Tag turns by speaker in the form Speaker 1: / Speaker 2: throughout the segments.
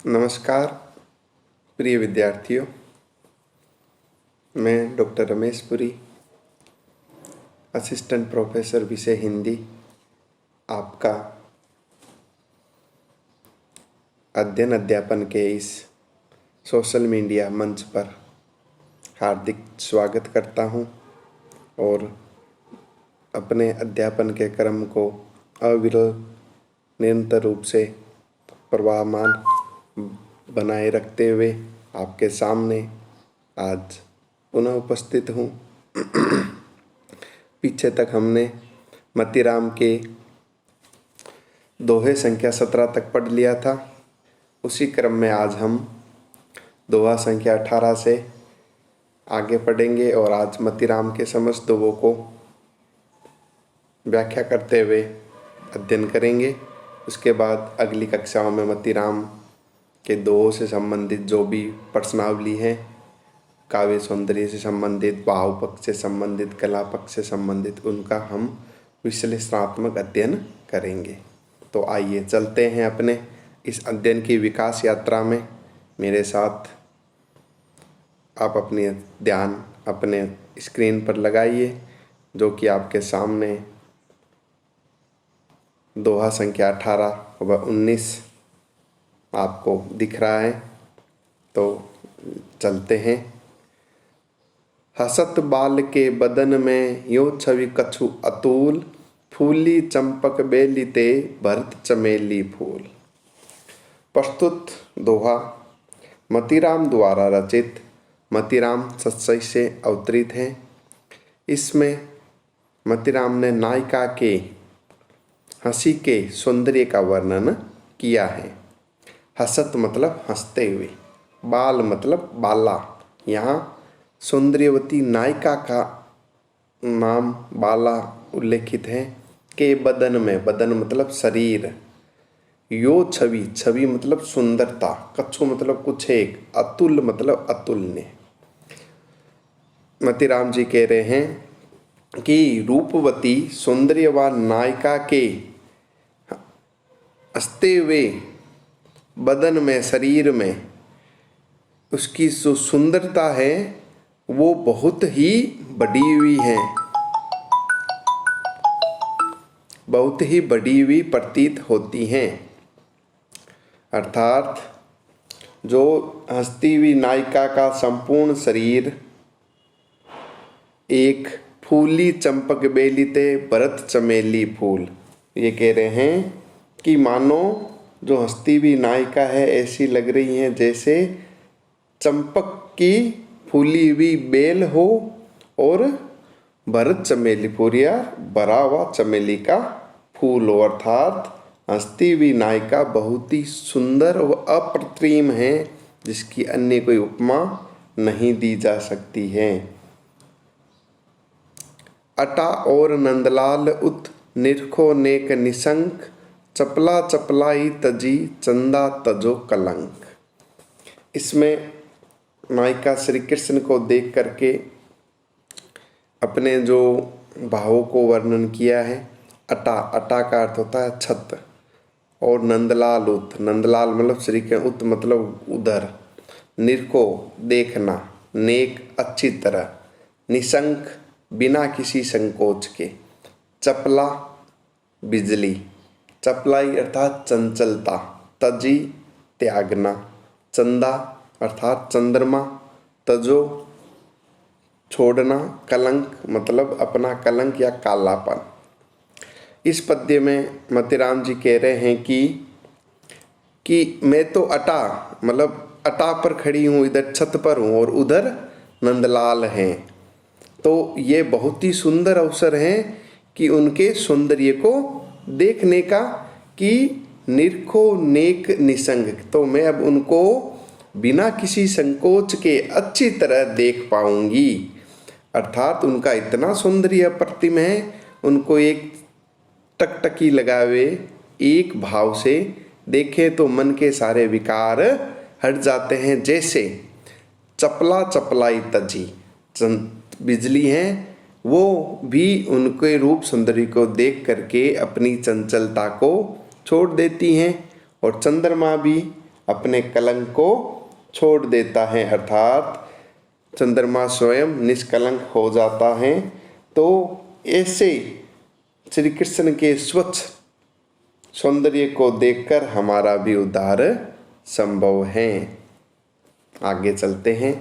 Speaker 1: नमस्कार प्रिय विद्यार्थियों, मैं doctor Ramesh Puri, assistant professor विषय हिंदी, आपका अध्ययन अध्यापन के इस सोशल मीडिया मंच पर हार्दिक स्वागत करता हूं और अपने अध्यापन के क्रम को अविरल निरंतर रूप से प्रवाहमान बनाए रखते हुए आपके सामने आज पुनः उपस्थित हूँ। पीछे तक हमने मतीराम के दोहे संख्या 17 तक पढ़ लिया था। उसी क्रम में आज हम दोहा संख्या 18 से आगे पढ़ेंगे और आज मतीराम के समस्त दोहों को व्याख्या करते हुए अध्ययन करेंगे। उसके बाद अगली कक्षाओं में मतीराम के दोहों से संबंधित जो भी प्रश्नावली हैं, काव्य सौंदर्य से संबंधित, भाव पक्ष से संबंधित, कला पक्ष से संबंधित, उनका हम विश्लेषणात्मक अध्ययन करेंगे। तो आइए चलते हैं अपने इस अध्ययन की विकास यात्रा में। मेरे साथ आप अपनी ध्यान अपने स्क्रीन पर लगाइए, जो कि आपके सामने दोहा संख्या 18 व 19 आपको दिख रहा है। तो चलते हैं। हसत बाल के बदन में यो छवि कछु अतुल, फूली चंपक बेली ते भरत चमेली फूल। प्रस्तुत दोहा मतीराम द्वारा रचित मतीराम सत्सई से अवतरित है। इसमें मतीराम ने नायिका के हंसी के सौंदर्य का वर्णन किया है। हसत मतलब हंसते हुए, बाल मतलब बाला। यहाँ सौंदर्यवती नायिका का नाम बाला उल्लेखित है। के बदन में, बदन मतलब शरीर। यो छवि, छवि मतलब सुंदरता। कछु मतलब कुछ एक। अतुल मतलब अतुल्य। मतीराम जी कह रहे हैं कि रूपवती सौंदर्यवान नायिका के हंसते हुए बदन में, शरीर में उसकी जो सुंदरता है वो बहुत ही बढ़ी हुई है, बहुत ही बढ़ी हुई प्रतीत होती हैं। अर्थात जो हंसती हुई नायिका का संपूर्ण शरीर एक फूली चंपक बेली ते भरत चमेली फूल। ये कह रहे हैं कि मानो जो हंसती हुई नायिका है ऐसी लग रही है जैसे चंपक की फूली हुई बेल हो और भरत चमेली फूल या भरा हुआ चमेली का फूल हो। अर्थात हंसती हुई नायिका बहुत ही सुंदर व अप्रतिम है, जिसकी अन्य कोई उपमा नहीं दी जा सकती है। अटा और नंदलाल उत निरखो नेक निशंक, चपला चपलाई तजी चंदा तजो कलंक। इसमें नायिका श्री कृष्ण को देख करके अपने जो भावों को वर्णन किया है। अटा, अटा का अर्थ होता है छत। और नंदलाल उत, नंदलाल मतलब श्री कृष्ण, उत मतलब उधर। निरको देखना, नेक अच्छी तरह, निशंक बिना किसी संकोच के, चपला बिजली, चपलाई अर्थात चंचलता, तजी त्यागना, चंदा अर्थात चंद्रमा, तजो छोड़ना, कलंक मतलब अपना कलंक या कालापन। इस पद्य में मतीराम जी कह रहे हैं कि मैं तो अटा मतलब अटा पर खड़ी हूँ, इधर छत पर हूँ और उधर नंदलाल हैं। तो ये बहुत ही सुंदर अवसर है कि उनके सौंदर्य को देखने का, कि निरखो नेक निसंग। तो मैं अब उनको बिना किसी संकोच के अच्छी तरह देख पाऊंगी। अर्थात उनका इतना सौंदर्य अप्रतिम है, उनको एक टकटकी लगावे एक भाव से देखे तो मन के सारे विकार हट जाते हैं। जैसे चपला चपलाई तजी, बिजली हैं, वो भी उनके रूप सौंदर्य को देख करके अपनी चंचलता को छोड़ देती हैं। और चंद्रमा भी अपने कलंक को छोड़ देता है, अर्थात चंद्रमा स्वयं निष्कलंक हो जाता है। तो ऐसे श्री कृष्ण के स्वच्छ सौंदर्य को देखकर हमारा भी उद्धार संभव है। आगे चलते हैं।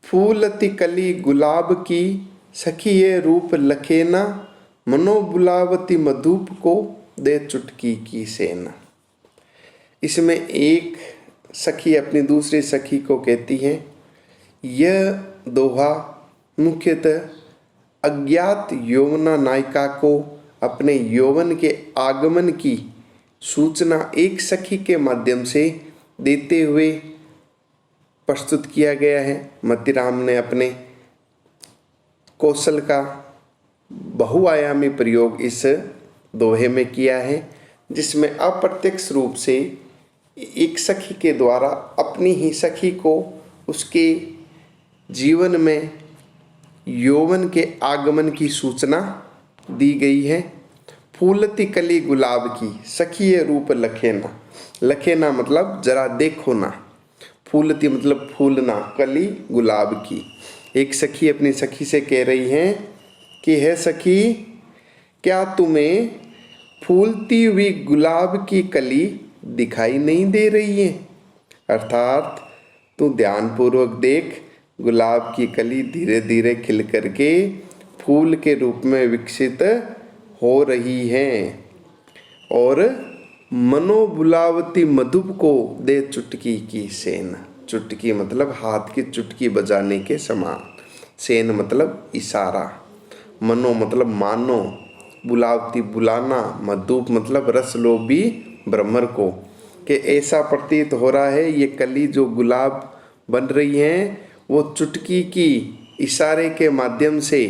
Speaker 1: फूलति कली गुलाब की, सखी ये रूप लखेना, मनो बुलावती मधुप को, दे चुटकी की सेना। इसमें एक सखी अपनी दूसरी सखी को कहती है। यह दोहा मुख्यतः अज्ञात यौवना नायिका को अपने यौवन के आगमन की सूचना एक सखी के माध्यम से देते हुए प्रस्तुत किया गया है। मतिराम ने अपने कौशल का बहुआयामी प्रयोग इस दोहे में किया है, जिसमें अप्रत्यक्ष रूप से एक सखी के द्वारा अपनी ही सखी को उसके जीवन में यौवन के आगमन की सूचना दी गई है। फूलती कली गुलाब की, सखी ये रूप लखेना। लखेना मतलब जरा देखो ना, फूलती मतलब फूलना, कली गुलाब की। एक सखी अपनी सखी से कह रही है कि है सखी, क्या तुम्हें फूलती हुई गुलाब की कली दिखाई नहीं दे रही है? अर्थात तू ध्यानपूर्वक देख, गुलाब की कली धीरे धीरे खिल करके फूल के रूप में विकसित हो रही है। और मनो बुलावती मधुप को, दे चुटकी की सेन। चुटकी मतलब हाथ की चुटकी बजाने के समान, सेन मतलब इशारा, मनो मतलब मानो, बुलावती बुलाना, मधुप मतलब रसलोभी भ्रमर को। कि ऐसा प्रतीत हो रहा है ये कली जो गुलाब बन रही है वो चुटकी की इशारे के माध्यम से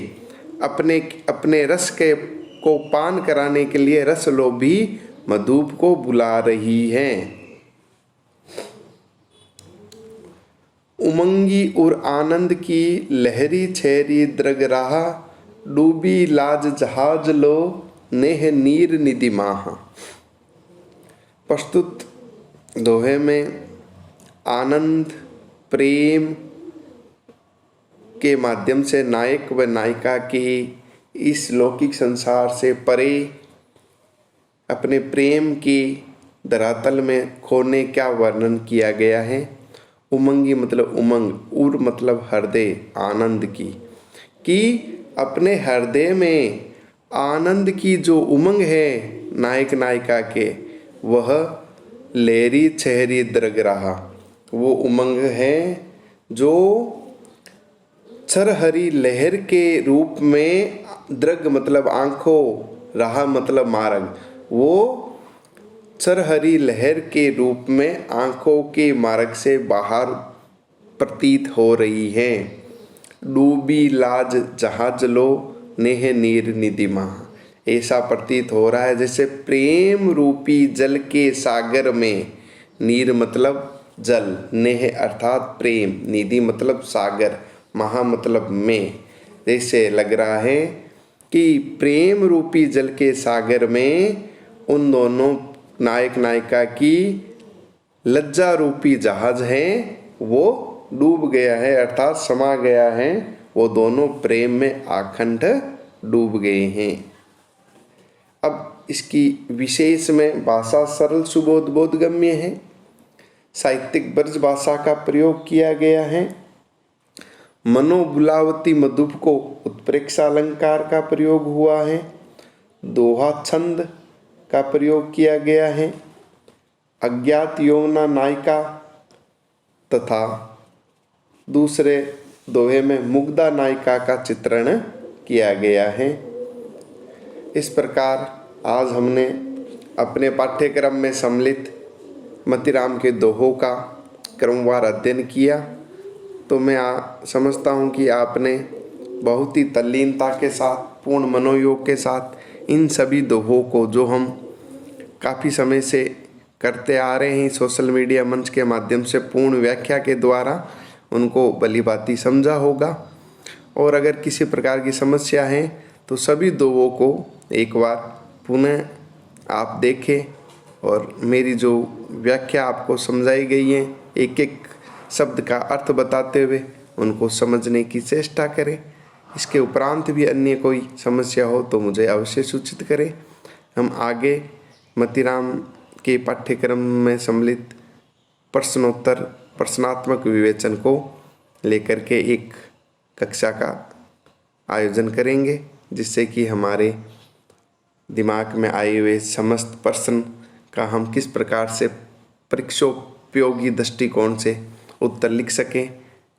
Speaker 1: अपने रस के को पान कराने के लिए रसलोभी मधुप को बुला रही है। उमंगी और आनंद की लहरी छेरी द्रग रहा, डूबी लाज जहाज लो, नेह नीर निधि माह। प्रस्तुत दोहे में आनंद प्रेम के माध्यम से नायक व नायिका के इस लौकिक संसार से परे अपने प्रेम के धरातल में खोने का वर्णन किया गया है। उमंगी मतलब उमंग, उर मतलब हृदय, आनंद की, कि अपने हृदय में आनंद की जो उमंग है नायक नायिका के, वह लहरी छहरी द्रग रहा। वो उमंग है जो छरहरी लहर के रूप में, द्रग मतलब आंखों, रहा मतलब मार्ग, वो छरहरी लहर के रूप में आंखों के मार्ग से बाहर प्रतीत हो रही है। डूबी लाज जहाज लो, नेह नीर निधि माह। ऐसा प्रतीत हो रहा है जैसे प्रेम रूपी जल के सागर में, नीर मतलब जल, नेह अर्थात प्रेम, निधि मतलब सागर, महा मतलब में, जैसे लग रहा है कि प्रेम रूपी जल के सागर में उन दोनों नायक नायिका की लज्जा रूपी जहाज है वो डूब गया है, अर्थात समा गया है। वो दोनों प्रेम में आखंड डूब गए हैं। अब इसकी विशेष में भाषा सरल सुबोध बोधगम्य है। साहित्यिक ब्रज भाषा का प्रयोग किया गया है। मनोबुलावती मधुप को उत्प्रेक्षा अलंकार का प्रयोग हुआ है। दोहा छंद का प्रयोग किया गया है। अज्ञात यौवना नायिका तथा दूसरे दोहे में मुग्धा नायिका का चित्रण किया गया है। इस प्रकार आज हमने अपने पाठ्यक्रम में सम्मिलित मतिराम के दोहों का क्रमवार अध्ययन किया। तो मैं समझता हूँ कि आपने बहुत ही तल्लीनता के साथ, पूर्ण मनोयोग के साथ इन सभी दोहों को, जो हम काफ़ी समय से करते आ रहे हैं सोशल मीडिया मंच के माध्यम से, पूर्ण व्याख्या के द्वारा उनको भलीभांति समझा होगा। और अगर किसी प्रकार की समस्या है तो सभी दोहों को एक बार पुनः आप देखें और मेरी जो व्याख्या आपको समझाई गई है, एक एक शब्द का अर्थ बताते हुए उनको समझने की चेष्टा करें। इसके उपरांत भी अन्य कोई समस्या हो तो मुझे अवश्य सूचित करें। हम आगे मतीराम के पाठ्यक्रम में सम्मिलित प्रश्नोत्तर प्रश्नात्मक विवेचन को लेकर के एक कक्षा का आयोजन करेंगे, जिससे कि हमारे दिमाग में आए हुए समस्त प्रश्न का हम किस प्रकार से परीक्षोपयोगी दृष्टिकोण से उत्तर लिख सकें,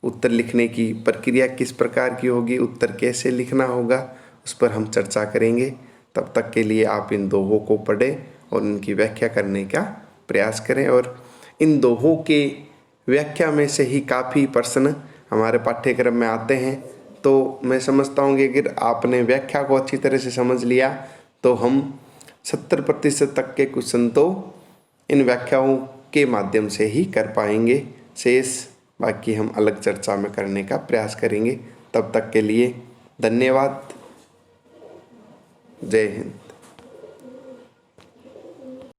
Speaker 1: उत्तर लिखने की प्रक्रिया किस प्रकार की होगी, उत्तर कैसे लिखना होगा, उस पर हम चर्चा करेंगे। तब तक के लिए आप इन दोहों को पढ़ें और इनकी व्याख्या करने का प्रयास करें। और इन दोहों के व्याख्या में से ही काफ़ी प्रश्न हमारे पाठ्यक्रम में आते हैं। तो मैं समझता हूँ कि अगर आपने व्याख्या को अच्छी तरह से समझ लिया तो हम 70% तक के क्वेश्चन तो इन व्याख्याओं के माध्यम से ही कर पाएंगे। शेष बाकी हम अलग चर्चा में करने का प्रयास करेंगे। तब तक के लिए धन्यवाद। जय हिंद।